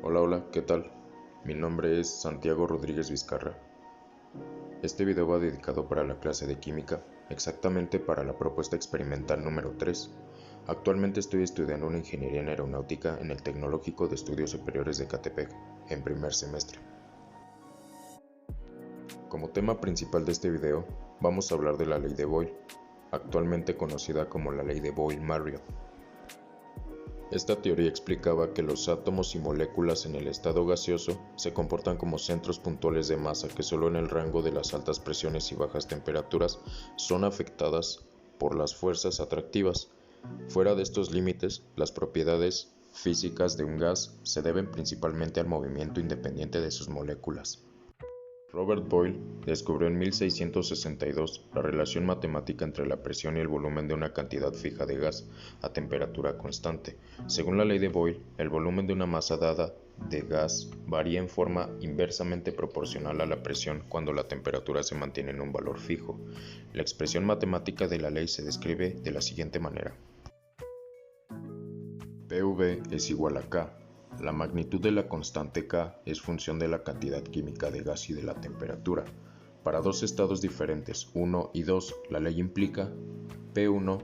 Hola, ¿qué tal? Mi nombre es Santiago Rodríguez Vizcarra. Este video va dedicado para la clase de química, exactamente para la propuesta experimental número 3. Actualmente estoy estudiando una ingeniería en aeronáutica en el Tecnológico de Estudios Superiores de Ecatepec, en primer semestre. Como tema principal de este video, vamos a hablar de la ley de Boyle, actualmente conocida como la ley de Boyle-Marriott. Esta teoría explicaba que los átomos y moléculas en el estado gaseoso se comportan como centros puntuales de masa que solo en el rango de las altas presiones y bajas temperaturas son afectadas por las fuerzas atractivas. Fuera de estos límites, las propiedades físicas de un gas se deben principalmente al movimiento independiente de sus moléculas. Robert Boyle descubrió en 1662 la relación matemática entre la presión y el volumen de una cantidad fija de gas a temperatura constante. Según la ley de Boyle, el volumen de una masa dada de gas varía en forma inversamente proporcional a la presión cuando la temperatura se mantiene en un valor fijo. La expresión matemática de la ley se describe de la siguiente manera. PV es igual a K. La magnitud de la constante K es función de la cantidad química de gas y de la temperatura. Para dos estados diferentes, 1 y 2, la ley implica P1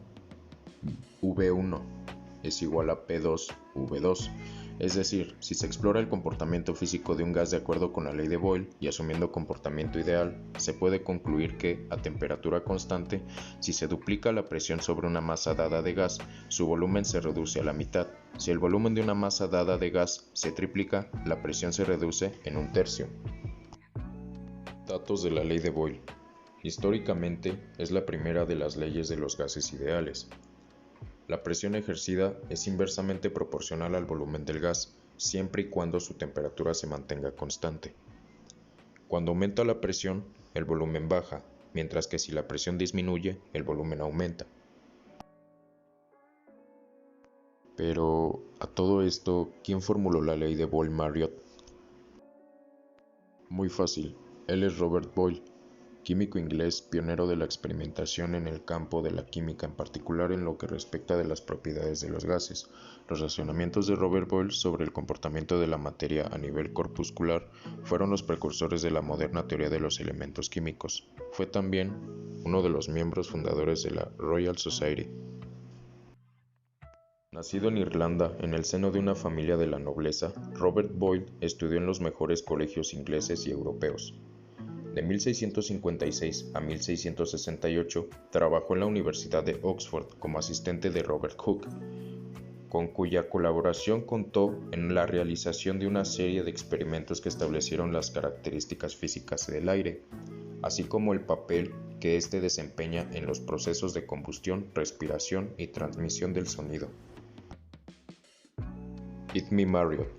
V1 es igual a P2 V2. Es decir, si se explora el comportamiento físico de un gas de acuerdo con la ley de Boyle y asumiendo comportamiento ideal, se puede concluir que, a temperatura constante, si se duplica la presión sobre una masa dada de gas, su volumen se reduce a la mitad. Si el volumen de una masa dada de gas se triplica, la presión se reduce en un tercio. Datos de la ley de Boyle. Históricamente, es la primera de las leyes de los gases ideales. La presión ejercida es inversamente proporcional al volumen del gas, siempre y cuando su temperatura se mantenga constante. Cuando aumenta la presión, el volumen baja, mientras que si la presión disminuye, el volumen aumenta. Pero, a todo esto, ¿quién formuló la ley de Boyle-Marriott? Muy fácil, él es Robert Boyle, químico inglés pionero de la experimentación en el campo de la química, en particular en lo que respecta de las propiedades de los gases. Los razonamientos de Robert Boyle sobre el comportamiento de la materia a nivel corpuscular fueron los precursores de la moderna teoría de los elementos químicos. Fue también uno de los miembros fundadores de la Royal Society. Nacido en Irlanda, en el seno de una familia de la nobleza, Robert Boyle estudió en los mejores colegios ingleses y europeos. De 1656 a 1668 trabajó en la Universidad de Oxford como asistente de Robert Hooke, con cuya colaboración contó en la realización de una serie de experimentos que establecieron las características físicas del aire, así como el papel que éste desempeña en los procesos de combustión, respiración y transmisión del sonido. Edme Marriott,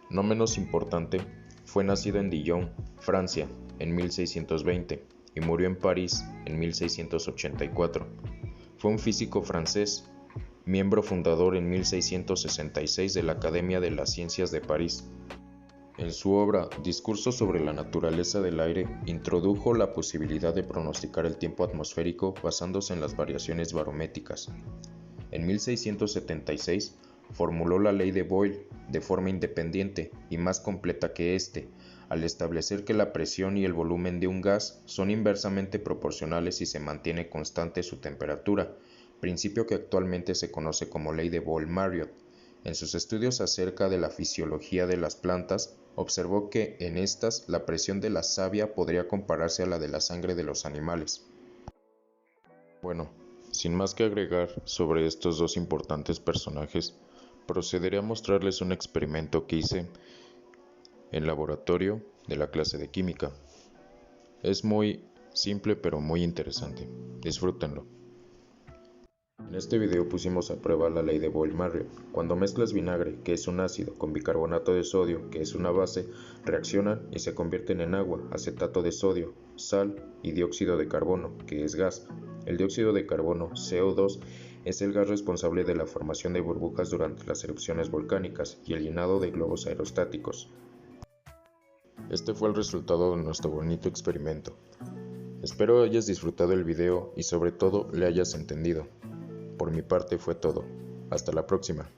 no menos importante, fue nacido en Dijon, Francia, en 1620 y murió en París en 1684. Fue un físico francés, miembro fundador en 1666 de la Academia de las Ciencias de París. En su obra Discurso sobre la naturaleza del aire, introdujo la posibilidad de pronosticar el tiempo atmosférico basándose en las variaciones barométricas. En 1676 formuló la ley de Boyle de forma independiente y más completa que éste, al establecer que la presión y el volumen de un gas son inversamente proporcionales si se mantiene constante su temperatura, principio que actualmente se conoce como ley de Boyle-Marriott. En sus estudios acerca de la fisiología de las plantas, observó que en estas la presión de la savia podría compararse a la de la sangre de los animales. Bueno, sin más que agregar sobre estos dos importantes personajes, procederé a mostrarles un experimento que hice en laboratorio de la clase de química. Es muy simple pero muy interesante. Disfrútenlo. En este video pusimos a prueba la ley de Boyle-Marriott. Cuando mezclas vinagre, que es un ácido, con bicarbonato de sodio, que es una base, reaccionan y se convierten en agua, acetato de sodio, sal y dióxido de carbono, que es gas. El dióxido de carbono, CO2, es el gas responsable de la formación de burbujas durante las erupciones volcánicas y el llenado de globos aerostáticos. Este fue el resultado de nuestro bonito experimento. Espero hayas disfrutado el video y sobre todo le hayas entendido. Por mi parte fue todo. Hasta la próxima.